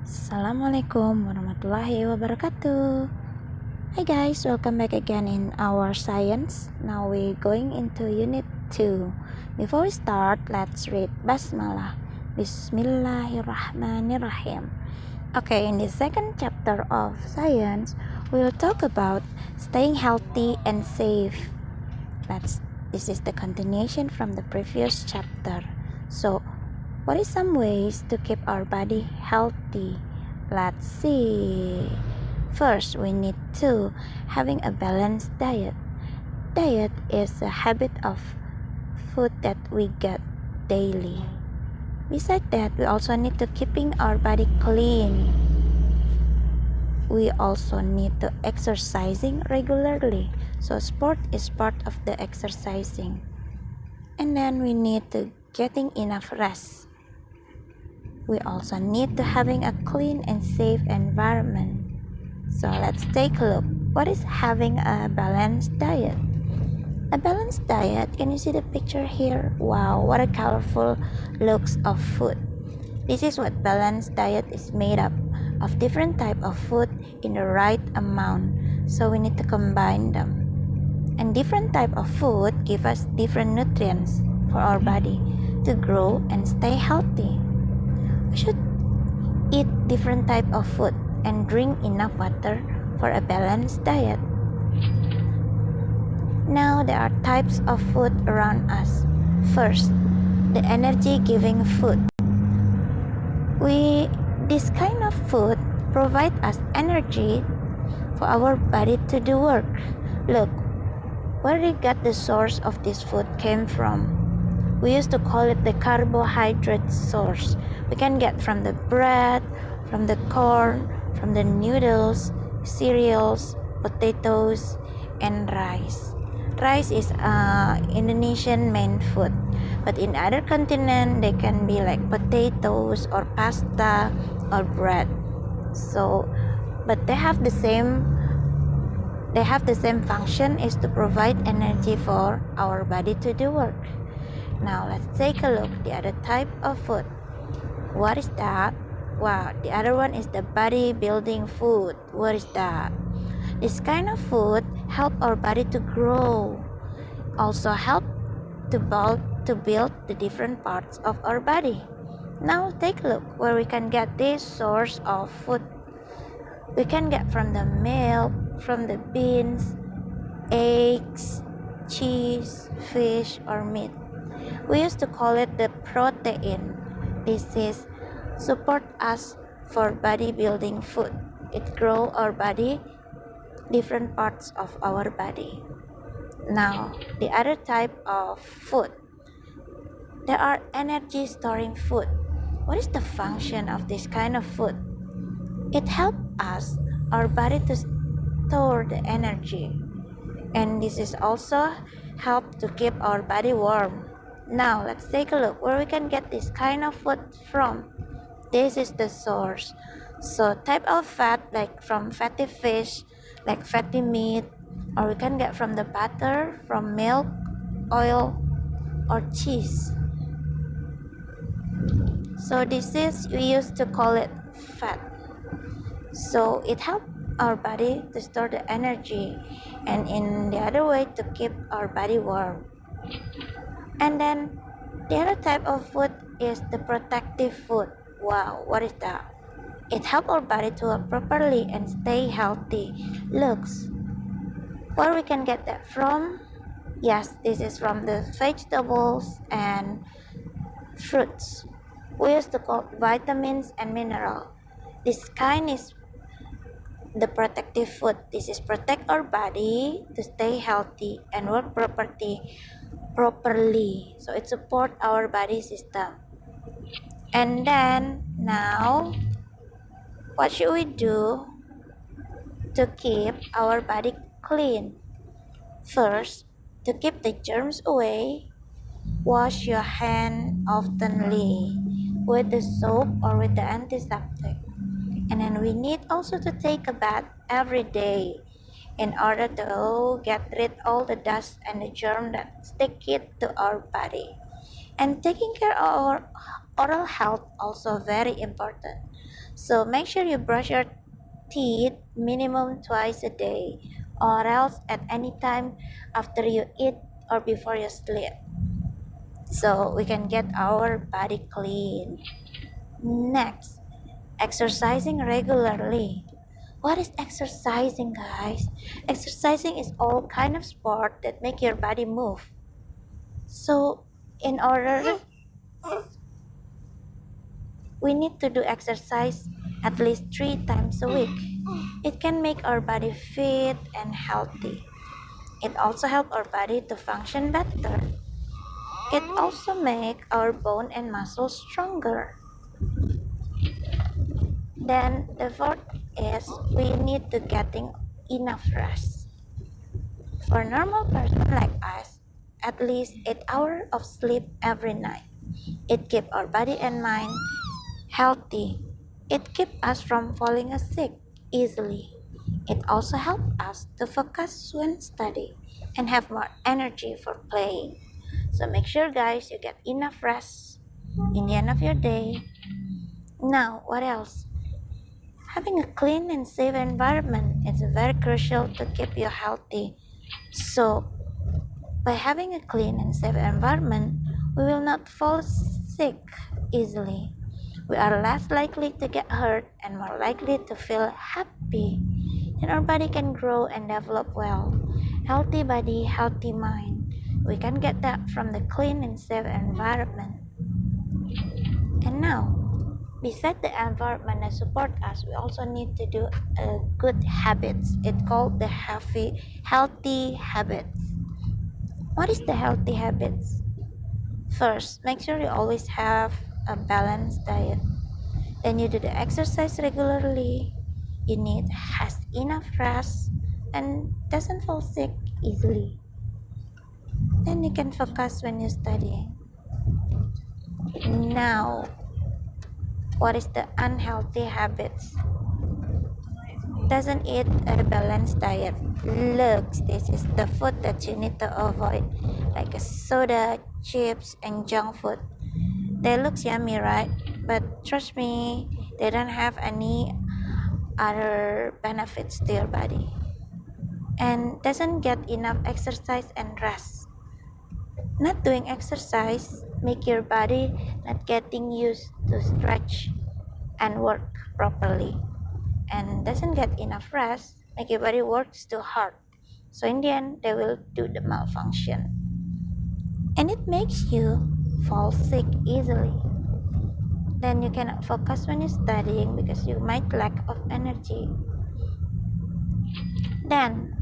Assalamualaikum warahmatullahi wabarakatuh. Hi guys, welcome back again in our science. Now we're going into unit 2. Before we start, let's read Basmalah. Bismillahirrahmanirrahim. Okay, in the second chapter of science, we'll talk about staying healthy and safe. This is the continuation from the previous chapter. So, what is some ways to keep our body healthy? Let's see. First, we need to having a balanced diet. Diet is a habit of food that we get daily. Besides that, we also need to keeping our body clean. We also need to exercising regularly. So sport is part of the exercising. And then we need to getting enough rest. We also need to having a clean and safe environment. So let's take a look. What is having a balanced diet? A balanced diet, can you see the picture here? Wow, what a colorful looks of food. This is what balanced diet is made up of different type of food in the right amount. So we need to combine them. And different type of food give us different nutrients for our body to grow and stay healthy. We should eat different type of food and drink enough water for a balanced diet. Now there are types of food around us. First, the energy giving food. This kind of food provide us energy for our body to do work. Look, where we got the source of this food came from. We used to call it the carbohydrate source. We can get from the bread, from the corn, from the noodles, cereals, potatoes, and rice. Rice is Indonesian main food, but in other continent they can be like potatoes or pasta or bread. So, but they have the same function is to provide energy for our body to do work. Now let's take a look the other type of food. What is that? Wow, the other one is the body building food. What is that? This kind of food help our body to grow. Also help to build the different parts of our body. Now take a look where we can get this source of food. We can get from the milk, from the beans, eggs, cheese, fish, or meat. We used to call it the protein. This is support us for bodybuilding food. It grow our body, different parts of our body. Now, the other type of food. There are energy storing food. What is the function of this kind of food? It helps us, our body to store the energy. And this is also help to keep our body warm. Now let's take a look where we can get this kind of food from. This is the source. So type of fat like from fatty fish, like fatty meat, or we can get from the butter, from milk, oil, or cheese. So this is, we used to call it fat. So it helps our body to store the energy, and in the other way to keep our body warm. And then the other type of food is the protective food. Wow, what is that? It helps our body to work properly and stay healthy. Looks, where we can get that from? Yes, this is from the vegetables and fruits. We used to call vitamins and mineral. This kind is the protective food. This is protect our body to stay healthy and work properly. So it support our body system. And then now, what should we do to keep our body clean? First, to keep the germs away, wash your hand oftenly with the soap or with the antiseptic. And then we need also to take a bath every day in order to get rid all the dust and the germ that stick it to our body. And taking care oral health also very important. So make sure you brush your teeth minimum twice a day or else at any time after you eat or before you sleep so we can get our body clean. Next, exercising regularly. What is exercising, guys? Exercising is all kind of sport that make your body move. So in order we need to do exercise at least 3 times a week. It can make our body fit and healthy. It also helps our body to function better. It also make our bone and muscles stronger. Then the fourth is we need to getting enough rest. For a normal person like us, at least 8 hours of sleep every night. It keeps our body and mind healthy. It keeps us from falling sick easily. It also helps us to focus when studying and have more energy for playing. So make sure guys you get enough rest in the end of your day. Now, what else? Having a clean and safe environment is very crucial to keep you healthy. So, by having a clean and safe environment, we will not fall sick easily. We are less likely to get hurt and more likely to feel happy. And our body can grow and develop well. Healthy body, healthy mind. We can get that from the clean and safe environment. And now, besides the environment that support us, we also need to do good habits. It's called the healthy habits. What is the healthy habits? First, make sure you always have a balanced diet. Then you do the exercise regularly. You need has enough rest and doesn't fall sick easily. Then you can focus when you're studying. Now, what is the unhealthy habits? Doesn't eat a balanced diet. Looks, this is the food that you need to avoid, like a soda, chips, and junk food. They look yummy, right? But trust me, they don't have any other benefits to your body. And doesn't get enough exercise and rest. Not doing exercise make your body not getting used to stretch and work properly. And doesn't get enough rest make your body works too hard. So in the end, they will do the malfunction. And it makes you fall sick easily. Then you cannot focus when you're studying because you might lack of energy. Then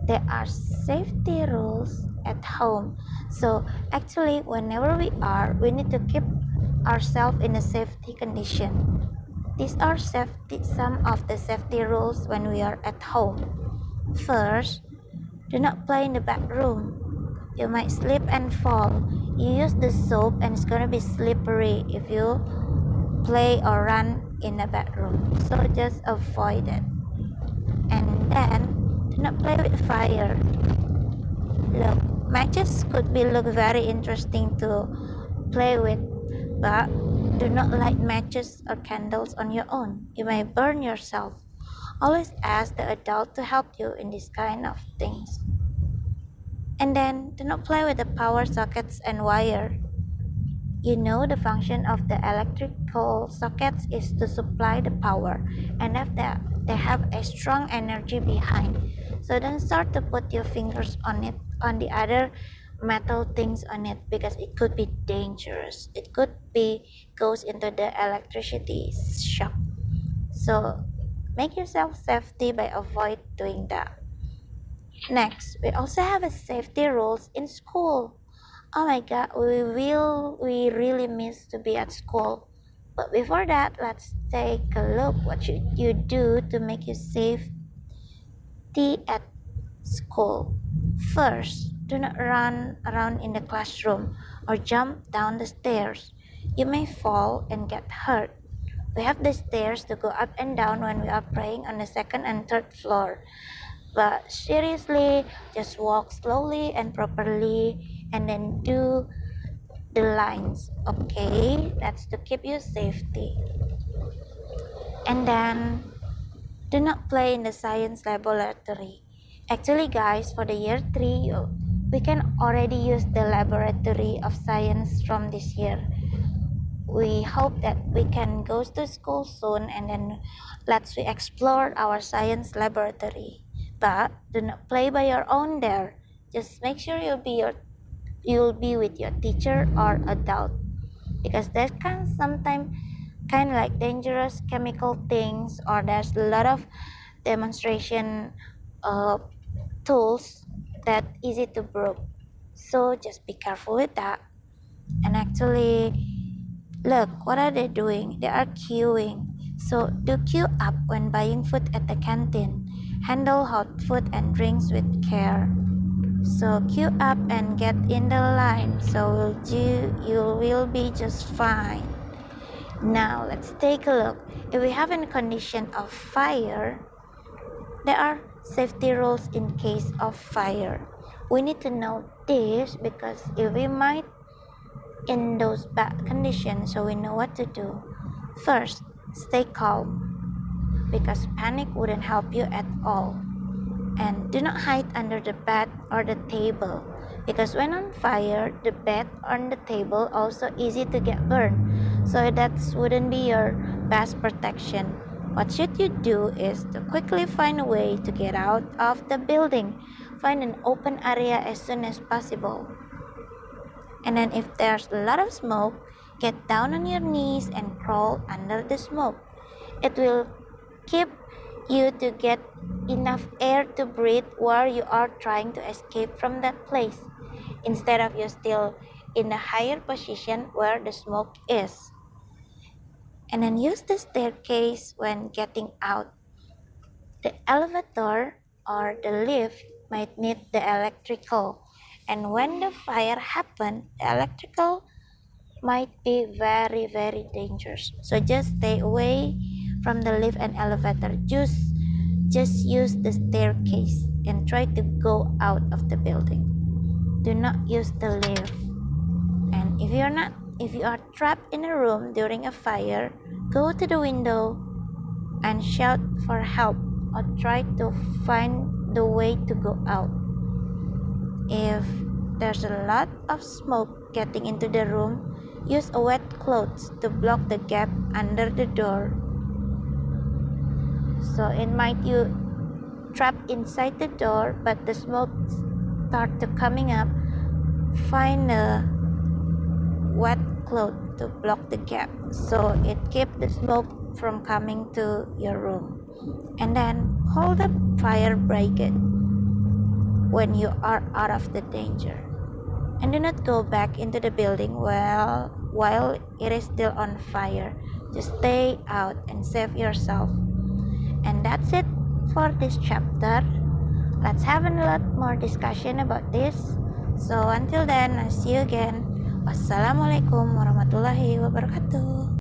there are safety rules at home. So actually whenever we need to keep ourselves in a safety condition. These are some of the safety rules when we are at home. First, do not play in the bathroom. You might slip and fall. You use the soap and it's gonna be slippery if you play or run in the bathroom. So just avoid it. And then do not play with fire. Look, matches could be look very interesting to play with, but do not light matches or candles on your own. You may burn yourself. Always ask the adult to help you in this kind of things. And then do not play with the power sockets and wire. You know the function of the electrical sockets is to supply the power and if they have a strong energy behind. So don't start to put your fingers on it on the other metal things on it because it could be dangerous. It could be goes into the electricity shock. So make yourself safety by avoid doing that. Next, we also have a safety rules in school. Oh my god, we really miss to be at school. But before that, let's take a look what should you do to make you safety at school. First, do not run around in the classroom or jump down the stairs. You may fall and get hurt. We have the stairs to go up and down when we are praying on the second and third floor. But seriously, just walk slowly and properly and then do the lines. Okay, that's to keep you safety. And then do not play in the science laboratory. Actually, guys, for the year 3, we can already use the laboratory of science from this year. We hope that we can go to school soon and then let's we explore our science laboratory. But do not play by your own there. Just make sure you'll be with your teacher or adult, because that can sometimes kind of like dangerous chemical things, or there's a lot of demonstration uh, tools that easy to break. So just be careful with that. And actually, look, what are they doing? They are queuing. So do queue up when buying food at the canteen. Handle hot food and drinks with care. So queue up and get in the line. So you will be just fine. Now let's take a look. If we have a condition of fire, there are safety rules in case of fire. We need to know this because if we might in those bad conditions, so we know what to do. First, stay calm because panic wouldn't help you at all. And do not hide under the bed or the table because when on fire, the bed or the table also easy to get burned. So that wouldn't be your best protection. What should you do is to quickly find a way to get out of the building. Find an open area as soon as possible. And then if there's a lot of smoke, get down on your knees and crawl under the smoke. It will keep you to get enough air to breathe while you are trying to escape from that place, instead of you still in a higher position where the smoke is. And then use the staircase when getting out. The elevator or the lift might need the electrical, and when the fire happens, the electrical might be very dangerous. So just stay away from the lift and elevator. Just use the staircase and try to go out of the building. Do not use the lift. And if you are trapped in a room during a fire, go to the window and shout for help or try to find the way to go out. If there's a lot of smoke getting into the room, use a wet cloth to block the gap under the door. So it might you trapped inside the door but the smoke start to coming up, find a wet cloth to block the gap so it keep the smoke from coming to your room. And then call the fire brigade when you are out of the danger. And do not go back into the building while it is still on fire. Just stay out and save yourself. And that's it for this chapter. Let's have a lot more discussion about this. So until then, I'll see you again. Wassalamualaikum warahmatullahi wabarakatuh.